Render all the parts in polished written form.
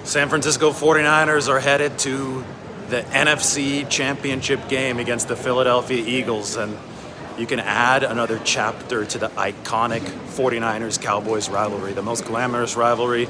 San Francisco 49ers are headed to the NFC Championship game against the Philadelphia Eagles, and you can add another chapter to the iconic 49ers Cowboys rivalry, the most glamorous rivalry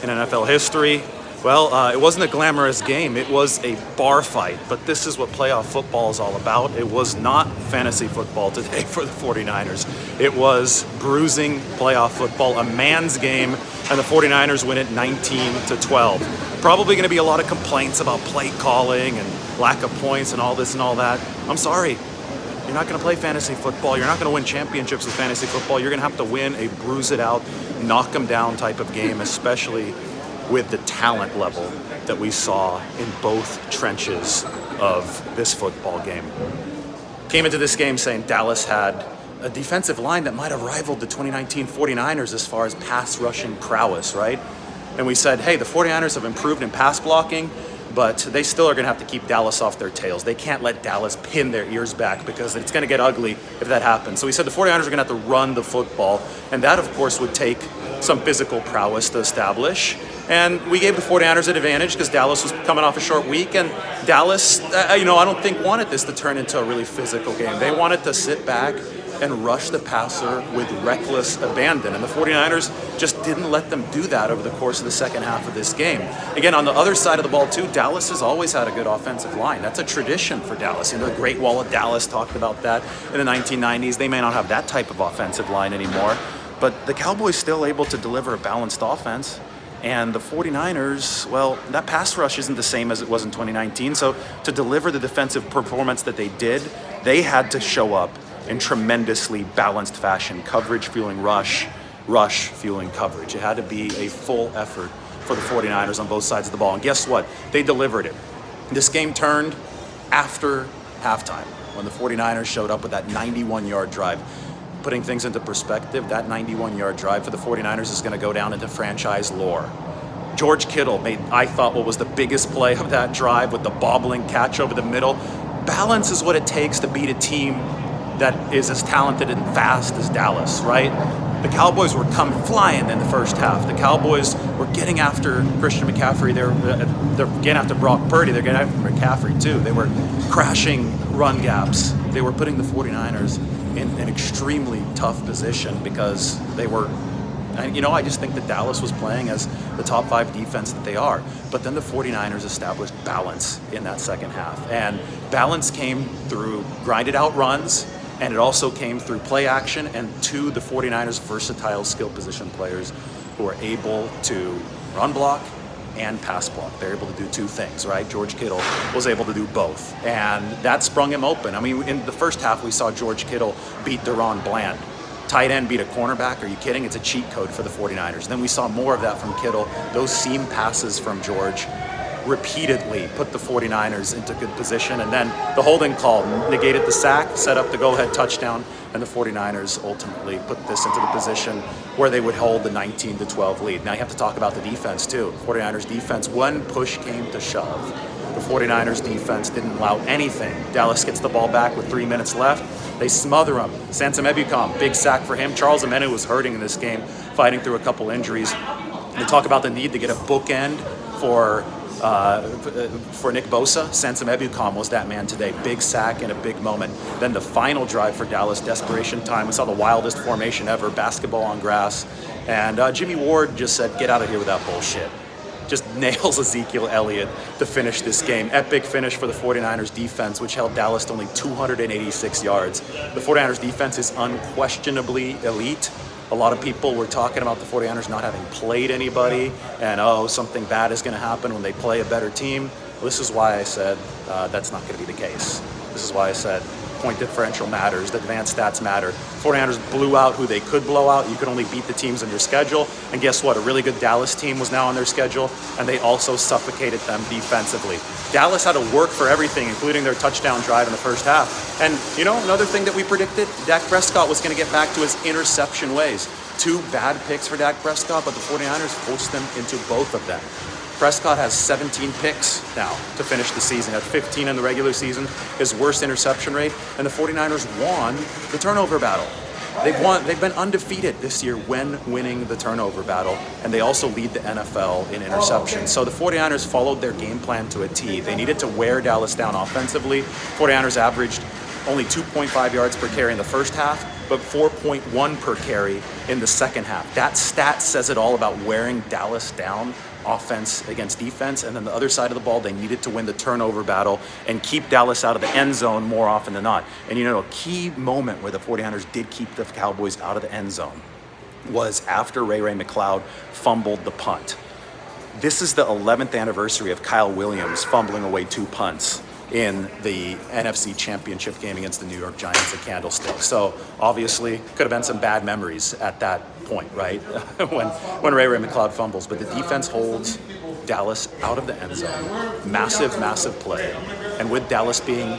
in NFL history. Well, it wasn't a glamorous game, it was a bar fight, but this is what playoff football is all about. It was not fantasy football today for the 49ers. It was bruising playoff football, a man's game, and the 49ers win it 19-12. Probably going to be a lot of complaints about play calling and lack of points and all this and all that. I'm sorry. You're not going to play fantasy football. You're not going to win championships with fantasy football. You're going to have to win a bruise it out, knock them down type of game, especially with the talent level that we saw in both trenches of this football game. Came into this game saying Dallas had a defensive line that might have rivaled the 2019 49ers as far as pass rushing prowess, right? And we said, hey, the 49ers have improved in pass blocking, but they still are going to have to keep Dallas off their tails. They can't let Dallas pin their ears back because it's going to get ugly if that happens. So we said the 49ers are going to have to run the football, and that, of course, would take some physical prowess to establish. And we gave the 49ers an advantage because Dallas was coming off a short week, and Dallas, I don't think wanted this to turn into a really physical game. They wanted to sit back and rush the passer with reckless abandon. And the 49ers just didn't let them do that over the course of the second half of this game. Again, on the other side of the ball too, Dallas has always had a good offensive line. That's a tradition for Dallas. The Great Wall of Dallas talked about that in the 1990s. They may not have that type of offensive line anymore, but the Cowboys still able to deliver a balanced offense. And the 49ers, well, that pass rush isn't the same as it was in 2019. So to deliver the defensive performance that they did, they had to show up in tremendously balanced fashion. Coverage fueling rush, rush fueling coverage. It had to be a full effort for the 49ers on both sides of the ball. And guess what? They delivered it. This game turned after halftime when the 49ers showed up with that 91-yard drive. Putting things into perspective, that 91-yard drive for the 49ers is going to go down into franchise lore. George Kittle made, I thought, what was the biggest play of that drive with the bobbling catch over the middle. Balance is what it takes to beat a team that is as talented and fast as Dallas, right? The Cowboys were come flying in the first half. The Cowboys were getting after Christian McCaffrey. They're getting after Brock Purdy. They're getting after McCaffrey too. They were crashing run gaps. They were putting the 49ers in an extremely tough position because they were, I just think that Dallas was playing as the top 5 defense that they are. But then the 49ers established balance in that second half. And balance came through grinded out runs, and it also came through play action and to the 49ers versatile skill position players who are able to run block and pass block. They're able to do two things, right? George Kittle was able to do both, and that sprung him open. I mean, in the first half, we saw George Kittle beat Deron Bland. Tight end beat a cornerback. Are you kidding? It's a cheat code for the 49ers. Then we saw more of that from Kittle. Those seam passes from George repeatedly put the 49ers into good position, and then the holding call negated the sack, set up the go-ahead touchdown, and the 49ers ultimately put this into the position where they would hold the 19-12 lead. Now you have to talk about the defense too. 49ers defense, when push came to shove, the 49ers defense didn't allow anything. Dallas gets the ball back with 3 minutes left. They smother him. Sansom Ebukam, big sack for him. Charles Omenihu was hurting in this game, fighting through a couple injuries. They talk about the need to get a bookend for Nick Bosa. Sansom Ebukam was that man today. Big sack in a big moment. Then the final drive for Dallas, desperation time. We saw the wildest formation ever, basketball on grass. And Jimmy Ward just said, get out of here with that bullshit. Just nails Ezekiel Elliott to finish this game. Epic finish for the 49ers defense, which held Dallas to only 286 yards. The 49ers defense is unquestionably elite. A lot of people were talking about the 49ers not having played anybody and, something bad is going to happen when they play a better team. Well, this is why I said that's not going to be the case. This is why I said point differential matters, the advanced stats matter. 49ers blew out who they could blow out. You could only beat the teams on your schedule. And guess what? A really good Dallas team was now on their schedule, and they also suffocated them defensively. Dallas had to work for everything, including their touchdown drive in the first half. And, another thing that we predicted, Dak Prescott was going to get back to his interception ways. 2 bad picks for Dak Prescott, but the 49ers forced them into both of them. Prescott has 17 picks now to finish the season. At 15 in the regular season, his worst interception rate, and the 49ers won the turnover battle. They've been undefeated this year when winning the turnover battle, and they also lead the NFL in interceptions. So the 49ers followed their game plan to a T. They needed to wear Dallas down offensively. 49ers averaged only 2.5 yards per carry in the first half, but 4.1 per carry in the second half. That stat says it all about wearing Dallas down, offense against defense. And then the other side of the ball, they needed to win the turnover battle and keep Dallas out of the end zone more often than not. And a key moment where the 49ers did keep the Cowboys out of the end zone was after Ray McCloud fumbled the punt. This is the 11th anniversary of Kyle Williams fumbling away 2 punts in the NFC Championship game against the New York Giants at Candlestick. So obviously could have been some bad memories at that point, right? when Ray McCloud fumbles, but the defense holds Dallas out of the end zone. Massive play. And with Dallas being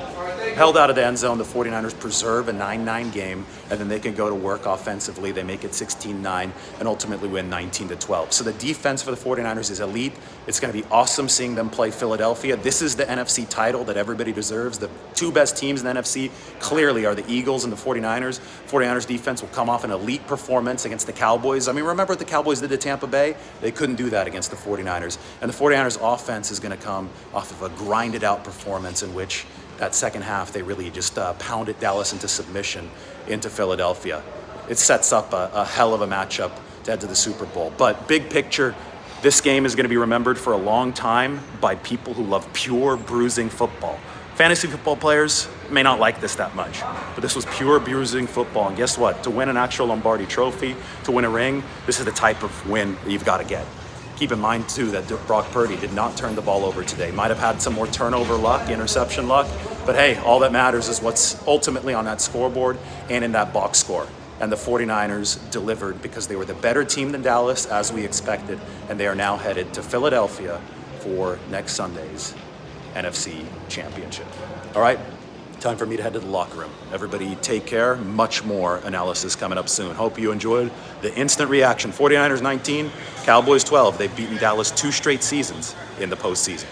held out of the end zone, the 49ers preserve a 9-9 game, and then they can go to work offensively. They make it 16-9 and ultimately win 19-12. So the defense for the 49ers is elite. It's going to be awesome seeing them play Philadelphia. This is the NFC title that everybody deserves. The 2 best teams in the NFC clearly are the Eagles and the 49ers. 49ers defense will come off an elite performance against the Cowboys. I mean, remember what the Cowboys did to Tampa Bay? They couldn't do that against the 49ers. And the 49ers offense is going to come off of a grinded out performance in which that second half, they really just pounded Dallas into submission into Philadelphia. It sets up a hell of a matchup to head to the Super Bowl. But big picture, this game is going to be remembered for a long time by people who love pure bruising football. Fantasy football players may not like this that much, but this was pure bruising football. And guess what? To win an actual Lombardi trophy, to win a ring, this is the type of win that you've got to get. Keep in mind, too, that Brock Purdy did not turn the ball over today. Might have had some more turnover luck, interception luck, but hey, all that matters is what's ultimately on that scoreboard and in that box score. And the 49ers delivered because they were the better team than Dallas, as we expected, and they are now headed to Philadelphia for next Sunday's NFC Championship. All right, time for me to head to the locker room. Everybody take care. Much more analysis coming up soon. Hope you enjoyed the instant reaction. 49ers 19, Cowboys 12. They've beaten Dallas 2 straight seasons in the postseason.